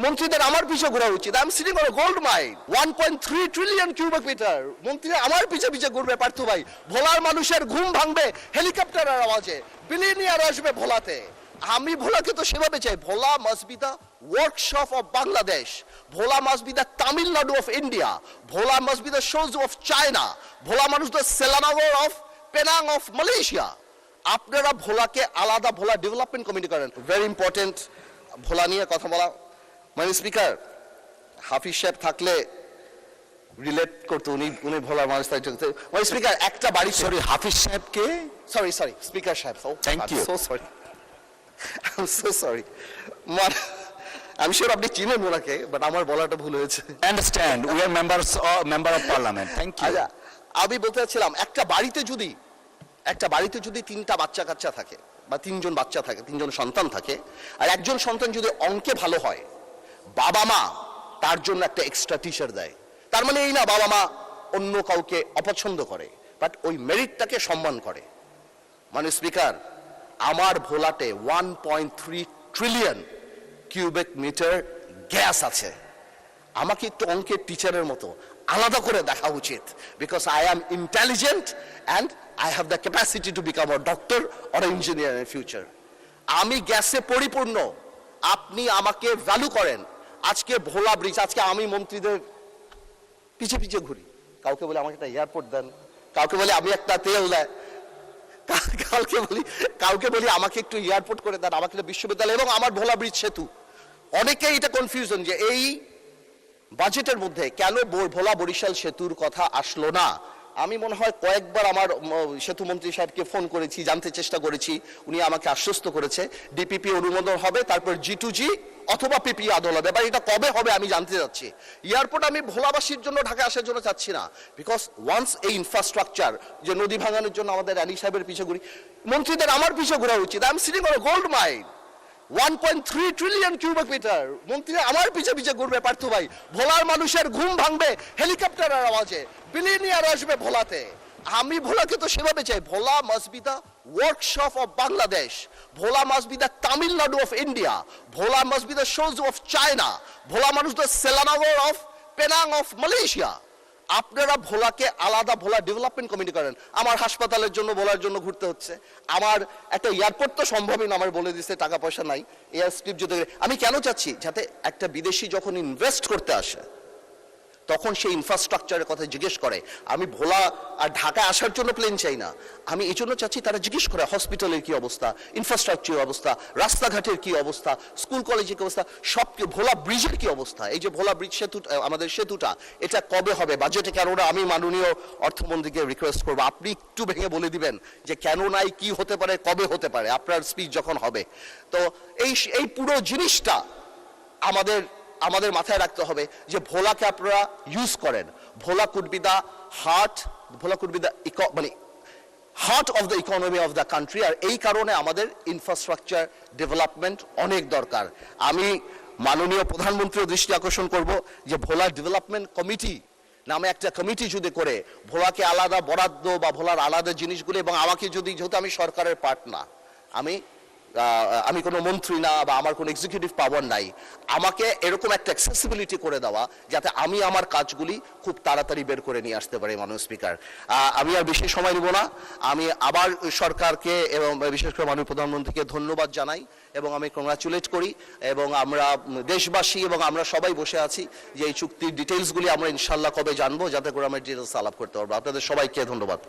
মন্ত্রীদের আমার পিছে ঘোরা উচিত। I am sitting on gold mine, 1.3 trillion cubic metre. মন্ত্রী আমার পিছে পিছে ঘুরবে পার্থ ভাই। ভোলার মানুষের ঘুম ভাঙবে হেলিকপ্টারের আওয়াজে, বিলিয়নিয়ার আসবে ভোলাতে। আমি ভোলাকে তো সেভাবে চাই। Bhola must be the workshop of Bangladesh, Bhola must be the Tamil Nadu of India, Bhola must be the শোজ অফ চায়না, ভোলা মানুষ the Selangor of Penang of Malaysia. আপনারা ভোলাকে আলাদা ভোলা ডেভেলপমেন্ট কমিটি করেন। ভেরি ইম্পর্টেন্ট ভোলা নিয়ে কথা বলা। মানে স্পিকার হাফিজ সাহেব থাকলে রিলেট করতো, উনি ভোলার মানুষ। মানে স্পিকার একটা বাড়ি, সরি হাফিজ সাহেবকে, সরি স্পিকার সাহেব, thank you, so sorry, I am so sorry. আমি শিওর আপনি চিনেন ওনাকে, বাট আমার বলাটা ভুল হয়েছে। Understand, we are member of parliament, thank you. আচ্ছা, আমি বলতে চাচ্ছিলাম একটা বাড়িতে যদি তিনটা বাচ্চা কাচ্চা থাকে বা তিনজন বাচ্চা থাকে, তিনজন সন্তান থাকে, আর একজন সন্তান যদি অঙ্কে ভালো হয়, বাবা মা তার জন্য একটা এক্সট্রা টিচার দেয়। তার মানে এই না বাবা মা অন্য কাউকে অপছন্দ করে, বাট ওই মেরিটটাকে সম্মান করে। মানে স্পিকার, আমার ভোলাতে 1.3 ট্রিলিয়ন কিউবিক মিটার গ্যাস আছে। আমাকে একটু অঙ্কের টিচারের মতো আলাদা করে দেখা উচিত, because I am intelligent and I have the capacity to become a doctor or engineer in future. আমি গ্যাসে পরিপূর্ণ, আপনি আমাকে ভ্যালু করেন। আজকে ভোলা ব্রিজ, আজকে আমি মন্ত্রীদের পিছে পিছে ঘুরি, কাউকে বলে আমাকে একটা এয়ারপোর্ট দেন, কাউকে বলে আমি একটা তেল দেয়, কাউকে বলি আমাকে একটু এয়ারপোর্ট করে দেন, আমাকে বিশ্ববিদ্যালয় এবং আমার ভোলা ব্রিজ সেতু। অনেকেই এটা কনফিউশন যে এই বাজেটের মধ্যে কেন ভোলা বরিশাল সেতুর কথা আসলো না। আমি মনে হয় কয়েকবার আমার সেতু মন্ত্রী সাহেবকে ফোন করেছি, জানতে চেষ্টা করেছি, উনি আমাকে আশ্বস্ত করেছে ডিপিপি অনুমোদন হবে, তারপর G2G অথবা পিপি আদল হবে। বা এটা কবে হবে আমি জানতে চাচ্ছি। এয়ারপোর্ট আমি ভোলাবাসীর জন্য ঢাকা আসার জন্য চাচ্ছি না, বিকজ ওয়ান্স এই ইনফ্রাস্ট্রাকচার, যে নদী ভাঙানোর জন্য আমাদের আলী সাহেবের পিছে ঘুরি, মন্ত্রীদের আমার পিছে ঘোরা উচিত। I am sitting on gold mine, 1.3 trillion cubic metre. মন্ত্রী আমার পিছে পিছে ঘুরবে পার্থ ভাই। ভোলার মানুষের ঘুম ভাঙবে হেলিকপ্টারের আওয়াজে, বিলিয়নিয়ার আসবে ভোলাতে। আমি ভোলাকে তো সেভাবে চাই। Bhola must be the workshop of Bangladesh, Bhola must be the Tamil Nadu of India, Bhola must be the শোজ অফ চায়না, ভোলা মানুষ the Selangor of Penang of Malaysia. আপনারা ভোলাকে আলাদা ভোলা ডেভেলপমেন্ট কমিটি করেন। আমার হাসপাতালের জন্য ভোলার জন্য ঘুরতে হচ্ছে, আমার একটা এয়ারপোর্ট তো সম্ভবই না, আমার বলে দিচ্ছে টাকা পয়সা নাই। এয়ার স্ট্রিপ যদি, আমি কেন চাচ্ছি যাতে একটা বিদেশি যখন ইনভেস্ট করতে আসে তখন সেই ইনফ্রাস্ট্রাকচারের কথা জিজ্ঞেস করে। আমি ভোলা আর ঢাকা আসার জন্য প্লেন চাই না, আমি এই জন্য চাচ্ছি তারা জিজ্ঞেস করে হসপিটালের কি অবস্থা, ইনফ্রাস্ট্রাকচারের অবস্থা, রাস্তাঘাটের কি অবস্থা, স্কুল কলেজের কি অবস্থা, সব ভোলা ব্রিজের কি অবস্থা। এই যে ভোলা ব্রিজ সেতু, আমাদের সেতুটা, এটা কবে হবে বাজেটে কেন না? আমি মাননীয় অর্থমন্ত্রীকে রিকোয়েস্ট করবো আপনি একটু ভেঙে বলে দিবেন যে কেন নাই, কি হতে পারে, কবে হতে পারে আপনার স্পিচ যখন হবে। তো এই পুরো জিনিসটা আমাদের মাথায় রাখতে হবে যে ভোলাকে আপনারা ইউজ করেন। Bhola could be the heart, Bhola could be the মানে heart of the economy of the country. আর এই কারণে আমাদের ইনফ্রাস্ট্রাকচার ডেভেলপমেন্ট অনেক দরকার। আমি মাননীয় প্রধানমন্ত্রীর দৃষ্টি আকর্ষণ করব যে ভোলা ডেভেলপমেন্ট কমিটি নামে একটা কমিটি যদি করে ভোলাকে আলাদা বরাদ্দ বা ভোলার আলাদা জিনিসগুলো, এবং আমাকে যদি, যেহেতু আমি সরকারের পার্ট না, আমি কোনো মন্ত্রী না বা আমার কোনো এক্সিকিউটিভ পাওয়ার নাই, আমাকে এরকম একটা অ্যাক্সেসিবিলিটি করে দেওয়া যাতে আমি আমার কাজগুলি খুব তাড়াতাড়ি বের করে নিয়ে আসতে পারি। মাননীয় স্পিকার, আমি আর বেশি সময় নেব না। আমি আবার সরকারকে এবং বিশেষ করে মাননীয় প্রধানমন্ত্রীকে ধন্যবাদ জানাই এবং আমি কংগ্রাচুলেট করি। এবং আমরা দেশবাসী এবং আমরা সবাই বসে আছি যে এই চুক্তির ডিটেলসগুলি আমরা ইনশাল্লাহ কবে জানবো, যাতে করে আমরা ডিটেলস আলাপ করতে পারবো। আপনাদের সবাইকে ধন্যবাদ।